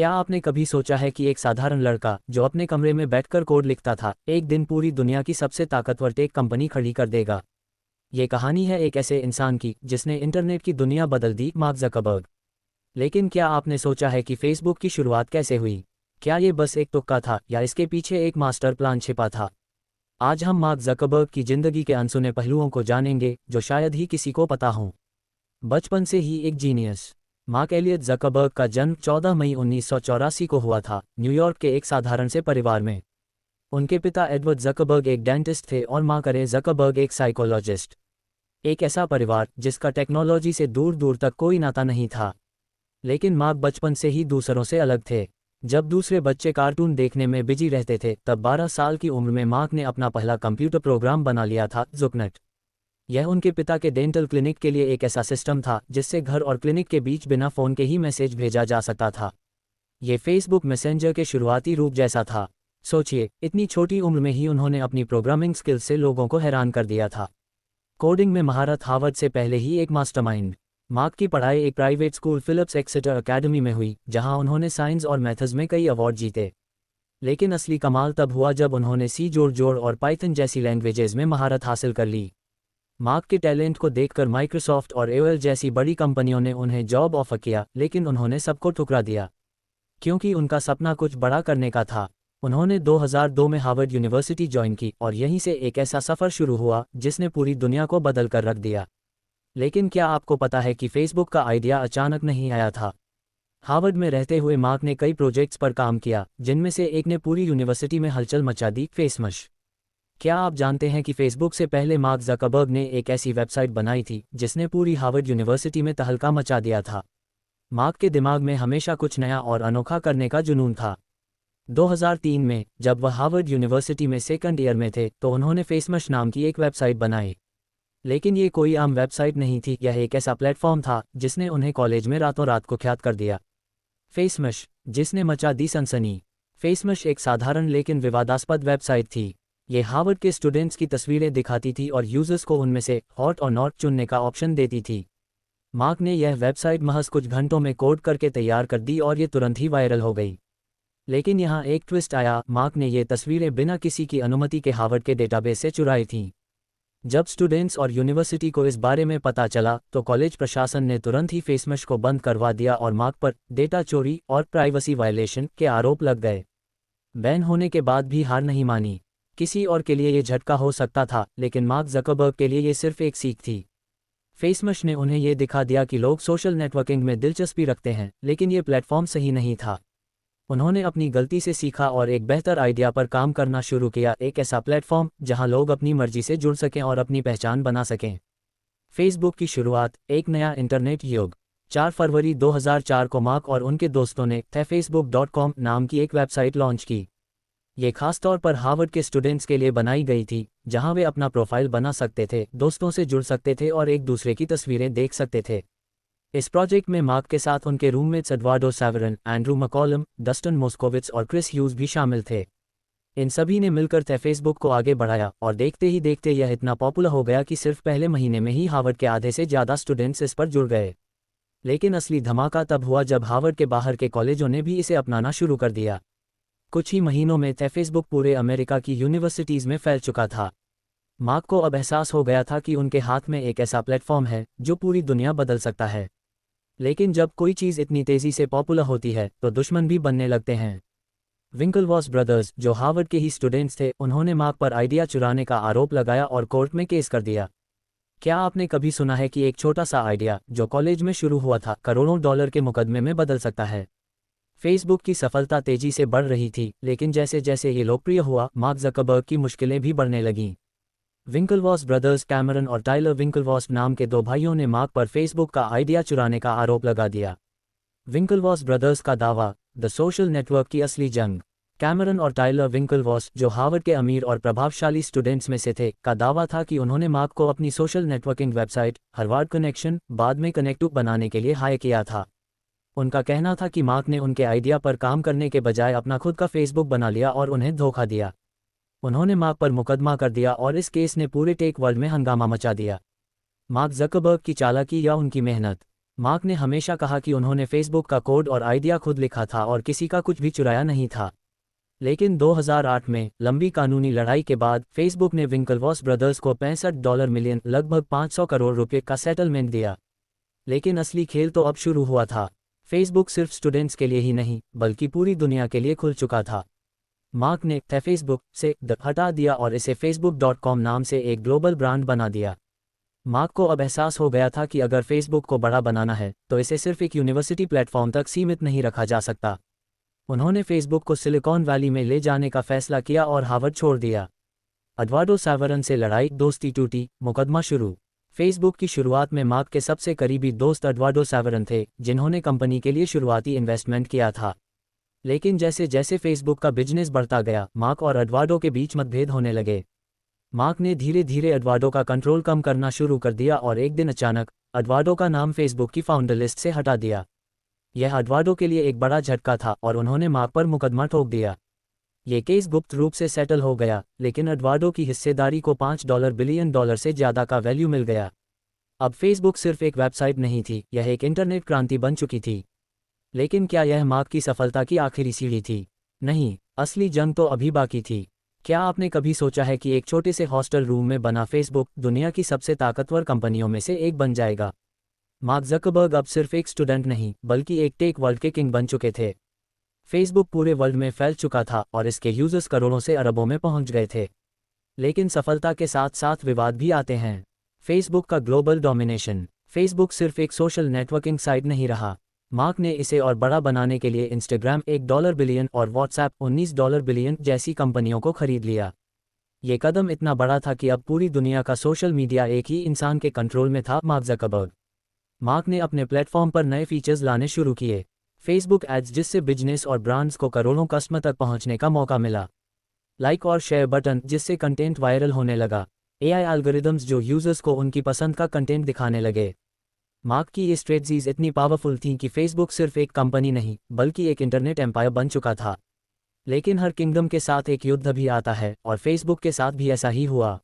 क्या आपने कभी सोचा है कि एक साधारण लड़का जो अपने कमरे में बैठकर कोड लिखता था, एक दिन पूरी दुनिया की सबसे ताकतवर टेक कंपनी खड़ी कर देगा। ये कहानी है एक ऐसे इंसान की जिसने इंटरनेट की दुनिया बदल दी, मार्क ज़करबर्ग। लेकिन क्या आपने सोचा है कि फेसबुक की शुरुआत कैसे हुई? क्या ये बस एक तुक्का था या इसके पीछे एक मास्टर प्लान छिपा था? आज हम मार्क ज़करबर्ग की जिंदगी के अनसुने पहलुओं को जानेंगे जो शायद ही किसी को पता हों। बचपन से ही एक जीनियस। मार्क एलियट ज़करबर्ग का जन्म 14 मई 1984 को हुआ था, न्यूयॉर्क के एक साधारण से परिवार में। उनके पिता एडवर्ड ज़करबर्ग एक डेंटिस्ट थे और मां करे ज़करबर्ग एक साइकोलॉजिस्ट। एक ऐसा परिवार जिसका टेक्नोलॉजी से दूर दूर तक कोई नाता नहीं था। लेकिन मार्क बचपन से ही दूसरों से अलग थे। जब दूसरे बच्चे कार्टून देखने में बिजी रहते थे, तब 12 साल की उम्र में मार्क ने अपना पहला कंप्यूटर प्रोग्राम बना लिया था, ज़ुकनेट। यह उनके पिता के डेंटल क्लिनिक के लिए एक ऐसा सिस्टम था जिससे घर और क्लिनिक के बीच बिना फ़ोन के ही मैसेज भेजा जा सकता था। ये फेसबुक मैसेंजर के शुरुआती रूप जैसा था। सोचिए, इतनी छोटी उम्र में ही उन्होंने अपनी प्रोग्रामिंग स्किल्स से लोगों को हैरान कर दिया था। कोडिंग में महारत हार्वर्ड से पहले ही एक मास्टरमाइंड। मार्क की पढ़ाई एक private school Phillips Exeter Academy में हुई, जहां उन्होंने साइंस और मैथ्स में कई अवार्ड जीते। लेकिन असली कमाल तब हुआ जब उन्होंने सी जोड़ और पाइथन जैसी लैंग्वेजेस में महारत हासिल कर ली। मार्क के टैलेंट को देखकर माइक्रोसॉफ्ट और एओएल जैसी बड़ी कंपनियों ने उन्हें जॉब ऑफर किया, लेकिन उन्होंने सबको ठुकरा दिया क्योंकि उनका सपना कुछ बड़ा करने का था। उन्होंने 2002 में हार्वर्ड यूनिवर्सिटी ज्वाइन की और यहीं से एक ऐसा सफ़र शुरू हुआ जिसने पूरी दुनिया को बदल कर रख दिया। लेकिन क्या आपको पता है कि फेसबुक का आइडिया अचानक नहीं आया था? हार्वर्ड में रहते हुए मार्क ने कई प्रोजेक्ट्स पर काम किया, जिनमें से एक ने पूरी यूनिवर्सिटी में हलचल मचा दी, फेसमश। क्या आप जानते हैं कि फेसबुक से पहले मार्क ज़करबर्ग ने एक ऐसी वेबसाइट बनाई थी जिसने पूरी हार्वर्ड यूनिवर्सिटी में तहलका मचा दिया था? मार्क के दिमाग में हमेशा कुछ नया और अनोखा करने का जुनून था। 2003 में जब वह हार्वर्ड यूनिवर्सिटी में सेकंड ईयर में थे, तो उन्होंने फेसमश नाम की एक वेबसाइट बनाई। लेकिन ये कोई आम वेबसाइट नहीं थी, यह एक ऐसा प्लेटफॉर्म था जिसने उन्हें कॉलेज में रातों रात कुख्यात कर दिया। फेसमश, जिसने मचा दी सनसनी। फेसमश एक साधारण लेकिन विवादास्पद वेबसाइट थी। ये हार्वर्ड के स्टूडेंट्स की तस्वीरें दिखाती थी और यूजर्स को उनमें से हॉट और नॉट चुनने का ऑप्शन देती थी। मार्क ने यह वेबसाइट महज कुछ घंटों में कोड करके तैयार कर दी और ये तुरंत ही वायरल हो गई। लेकिन यहाँ एक ट्विस्ट आया। मार्क ने ये तस्वीरें बिना किसी की अनुमति के हार्वर्ड के डेटाबेस से चुराई थीं। जब स्टूडेंट्स और यूनिवर्सिटी को इस बारे में पता चला, तो कॉलेज प्रशासन ने तुरंत ही फेसमश को बंद करवा दिया और मार्क पर डेटा चोरी और प्राइवेसी वायलेशन के आरोप लग गए। बैन होने के बाद भी हार नहीं मानी। किसी और के लिए ये झटका हो सकता था, लेकिन मार्क ज़करबर्ग के लिए ये सिर्फ एक सीख थी। फेसमश ने उन्हें ये दिखा दिया कि लोग सोशल नेटवर्किंग में दिलचस्पी रखते हैं, लेकिन ये प्लेटफॉर्म सही नहीं था। उन्होंने अपनी गलती से सीखा और एक बेहतर आइडिया पर काम करना शुरू किया, एक ऐसा प्लेटफॉर्म जहां लोग अपनी मर्जी से जुड़ सकें और अपनी पहचान बना सकें। फेसबुक की शुरुआत, एक नया इंटरनेट युग। 4 फरवरी 2004 को मार्क और उनके दोस्तों ने facebook.com नाम की एक वेबसाइट लॉन्च की। ये खासतौर पर हार्वर्ड के स्टूडेंट्स के लिए बनाई गई थी, जहां वे अपना प्रोफाइल बना सकते थे, दोस्तों से जुड़ सकते थे और एक दूसरे की तस्वीरें देख सकते थे। इस प्रोजेक्ट में मार्क के साथ उनके रूममेट्स एडवार्डो सैवरन, एंड्रू मकॉलम, डस्टन मोस्कोविट्स और क्रिस ह्यूज भी शामिल थे। इन सभी ने मिलकर फेसबुक को आगे बढ़ाया और देखते ही देखते यह इतना पॉपुलर हो गया कि सिर्फ पहले महीने में ही हार्वर्ड के आधे से ज़्यादा स्टूडेंट्स इस पर जुड़ गए। लेकिन असली धमाका तब हुआ जब हार्वर्ड के बाहर के कॉलेजों ने भी इसे अपनाना शुरू कर दिया। कुछ ही महीनों में फेसबुक पूरे अमेरिका की यूनिवर्सिटीज़ में फैल चुका था। मार्क को अब एहसास हो गया था कि उनके हाथ में एक ऐसा प्लेटफॉर्म है जो पूरी दुनिया बदल सकता है। लेकिन जब कोई चीज़ इतनी तेज़ी से पॉपुलर होती है, तो दुश्मन भी बनने लगते हैं। विंकलवॉस ब्रदर्स, जो हार्वर्ड के ही स्टूडेंट्स थे, उन्होंने मार्क पर आइडिया चुराने का आरोप लगाया और कोर्ट में केस कर दिया। क्या आपने कभी सुना है कि एक छोटा सा आइडिया जो कॉलेज में शुरू हुआ था, करोड़ों डॉलर के मुकदमे में बदल सकता है? फेसबुक की सफलता तेजी से बढ़ रही थी, लेकिन जैसे जैसे ये लोकप्रिय हुआ, मार्क ज़करबर्ग की मुश्किलें भी बढ़ने लगीं। विंकलवॉस ब्रदर्स, कैमरन और टाइलर विंकलवॉस नाम के 2 भाइयों ने मार्क पर फेसबुक का आइडिया चुराने का आरोप लगा दिया। विंकलवॉस ब्रदर्स का दावा, द सोशल नेटवर्क की असली जंग। कैमरन और टाइलर विंकलवॉस, जो हार्वर्ड के अमीर और प्रभावशाली स्टूडेंट्स में से थे, का दावा था कि उन्होंने मार्क को अपनी social networking website Harvard connection, बाद में कनेक्टू, बनाने के लिए हायर किया था। उनका कहना था कि मार्क ने उनके आइडिया पर काम करने के बजाय अपना खुद का फेसबुक बना लिया और उन्हें धोखा दिया। उन्होंने मार्क पर मुकदमा कर दिया और इस केस ने पूरे टेक वर्ल्ड में हंगामा मचा दिया। मार्क ज़करबर्ग की चालाकी या उनकी मेहनत? मार्क ने हमेशा कहा कि उन्होंने फेसबुक का कोड और आइडिया खुद लिखा था और किसी का कुछ भी चुराया नहीं था। लेकिन 2008 में लंबी कानूनी लड़ाई के बाद फेसबुक ने विंकलवॉस ब्रदर्स को $65 मिलियन लगभग 500 करोड़ रुपये का सेटलमेंट दिया। लेकिन असली खेल तो अब शुरू हुआ था। फेसबुक सिर्फ स्टूडेंट्स के लिए ही नहीं बल्कि पूरी दुनिया के लिए खुल चुका था। मार्क ने फेसबुक से हटा दिया और इसे facebook.com नाम से एक ग्लोबल ब्रांड बना दिया। मार्क को अब एहसास हो गया था कि अगर फेसबुक को बड़ा बनाना है तो इसे सिर्फ एक यूनिवर्सिटी प्लेटफॉर्म तक सीमित नहीं रखा जा सकता। उन्होंने फेसबुक को सिलिकॉन वैली में ले जाने का फैसला किया और हार्वर्ड छोड़ दिया। एडवार्डो सैवरन से लड़ाई, दोस्ती टूटी, मुकदमा शुरू। फेसबुक की शुरुआत में मार्क के सबसे करीबी दोस्त एडवार्डो सैवरन थे, जिन्होंने कंपनी के लिए शुरुआती इन्वेस्टमेंट किया था। लेकिन जैसे जैसे फेसबुक का बिजनेस बढ़ता गया, मार्क और एडवार्डो के बीच मतभेद होने लगे। मार्क ने धीरे धीरे एडवार्डो का कंट्रोल कम करना शुरू कर दिया और एक दिन अचानक एडवार्डो का नाम फेसबुक की फाउंडर लिस्ट से हटा दिया। यह एडवार्डो के लिए एक बड़ा झटका था और उन्होंने मार्क पर मुकदमा ठोक दिया। ये केस गुप्त रूप से सेटल हो गया, लेकिन एडवार्डो की हिस्सेदारी को $5 बिलियन से ज़्यादा का वैल्यू मिल गया। अब फेसबुक सिर्फ एक वेबसाइट नहीं थी, यह एक इंटरनेट क्रांति बन चुकी थी। लेकिन क्या यह मार्क की सफलता की आखिरी सीढ़ी थी? नहीं, असली जंग तो अभी बाकी थी। क्या आपने कभी सोचा है कि एक छोटे से हॉस्टल रूम में बना फेसबुक दुनिया की सबसे ताकतवर कंपनियों में से एक बन जाएगा? मार्क ज़करबर्ग अब सिर्फ एक स्टूडेंट नहीं बल्कि एक टेक वर्ल्ड के किंग बन चुके थे। फेसबुक पूरे वर्ल्ड में फैल चुका था और इसके यूजर्स करोड़ों से अरबों में पहुंच गए थे। लेकिन सफलता के साथ साथ विवाद भी आते हैं। फेसबुक का ग्लोबल डोमिनेशन। फेसबुक सिर्फ एक सोशल नेटवर्किंग साइट नहीं रहा। मार्क ने इसे और बड़ा बनाने के लिए इंस्टाग्राम $1 बिलियन और व्हाट्सएप $19 बिलियन जैसी कंपनियों को खरीद लिया। ये कदम इतना बड़ा था कि अब पूरी दुनिया का सोशल मीडिया एक ही इंसान के कंट्रोल में था, मार्क ज़करबर्ग। मार्क ने अपने प्लेटफॉर्म पर नए फीचर्स लाने शुरू किए। फेसबुक एड्स, जिससे बिजनेस और ब्रांड्स को करोड़ों कस्टमर तक पहुंचने का मौका मिला। लाइक और शेयर बटन, जिससे कंटेंट वायरल होने लगा। AI एल्गोरिदम्स, जो यूजर्स को उनकी पसंद का कंटेंट दिखाने लगे। मार्क की ये स्ट्रेटजीज इतनी पावरफुल थीं कि फेसबुक सिर्फ एक कंपनी नहीं बल्कि एक इंटरनेट एम्पायर बन चुका था। लेकिन हर किंगडम के साथ एक युद्ध भी आता है और फेसबुक के साथ भी ऐसा ही हुआ।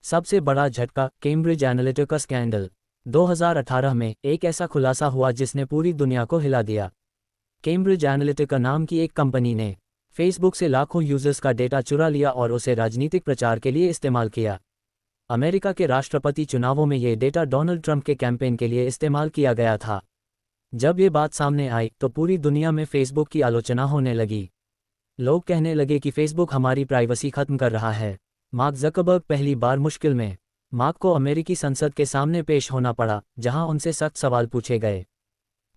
सबसे बड़ा झटका, कैम्ब्रिज एनालिटिका स्कैंडल। 2018 में एक ऐसा खुलासा हुआ जिसने पूरी दुनिया को हिला दिया। कैम्ब्रिज एनालिटिका नाम की एक कंपनी ने फेसबुक से लाखों यूजर्स का डेटा चुरा लिया और उसे राजनीतिक प्रचार के लिए इस्तेमाल किया। अमेरिका के राष्ट्रपति चुनावों में ये डेटा डोनाल्ड ट्रंप के कैंपेन के लिए इस्तेमाल किया गया था। जब ये बात सामने आई तो पूरी दुनिया में फेसबुक की आलोचना होने लगी। लोग कहने लगे कि फेसबुक हमारी प्राइवेसी खत्म कर रहा है। मार्क ज़करबर्ग पहली बार मुश्किल में। मार्क को अमेरिकी संसद के सामने पेश होना पड़ा, जहां उनसे सख्त सवाल पूछे गए।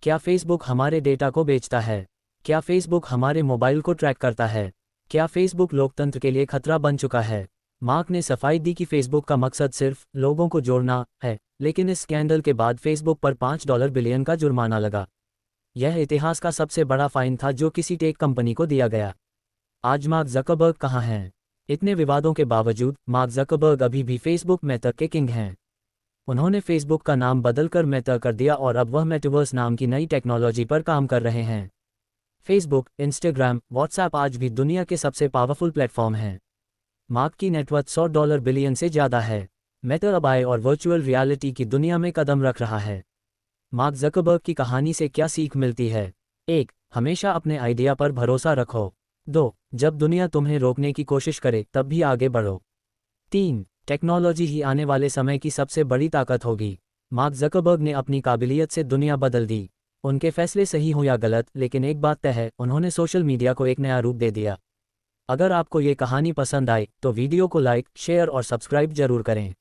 क्या फेसबुक हमारे डेटा को बेचता है? क्या फेसबुक हमारे मोबाइल को ट्रैक करता है? क्या फेसबुक लोकतंत्र के लिए खतरा बन चुका है? मार्क ने सफाई दी कि फेसबुक का मकसद सिर्फ लोगों को जोड़ना है, लेकिन इस स्कैंडल के बाद फेसबुक पर $5 बिलियन का जुर्माना लगा। यह इतिहास का सबसे बड़ा फाइन था जो किसी टेक कंपनी को दिया गया। आज मार्क ज़करबर्ग कहाँ हैं? इतने विवादों के बावजूद मार्क ज़करबर्ग अभी भी फेसबुक मेटा के किंग हैं। उन्होंने फेसबुक का नाम बदलकर मेटा कर दिया और अब वह मेटावर्स नाम की नई टेक्नोलॉजी पर काम कर रहे हैं। फेसबुक, इंस्टाग्राम, व्हाट्सएप आज भी दुनिया के सबसे पावरफुल प्लेटफॉर्म हैं। मार्क की नेटवर्थ $100 बिलियन से ज़्यादा है। मेटा अब AI और वर्चुअल रियलिटी की दुनिया में कदम रख रहा है। मार्क ज़करबर्ग की कहानी से क्या सीख मिलती है? 1. हमेशा अपने आइडिया पर भरोसा रखो। 2. जब दुनिया तुम्हें रोकने की कोशिश करे तब भी आगे बढ़ो। 3. टेक्नोलॉजी ही आने वाले समय की सबसे बड़ी ताकत होगी। मार्क ज़करबर्ग ने अपनी काबिलियत से दुनिया बदल दी। उनके फैसले सही हो या गलत, लेकिन एक बात तय है, उन्होंने सोशल मीडिया को एक नया रूप दे दिया। अगर आपको ये कहानी पसंद आए तो वीडियो को लाइक, शेयर और सब्सक्राइब जरूर करें।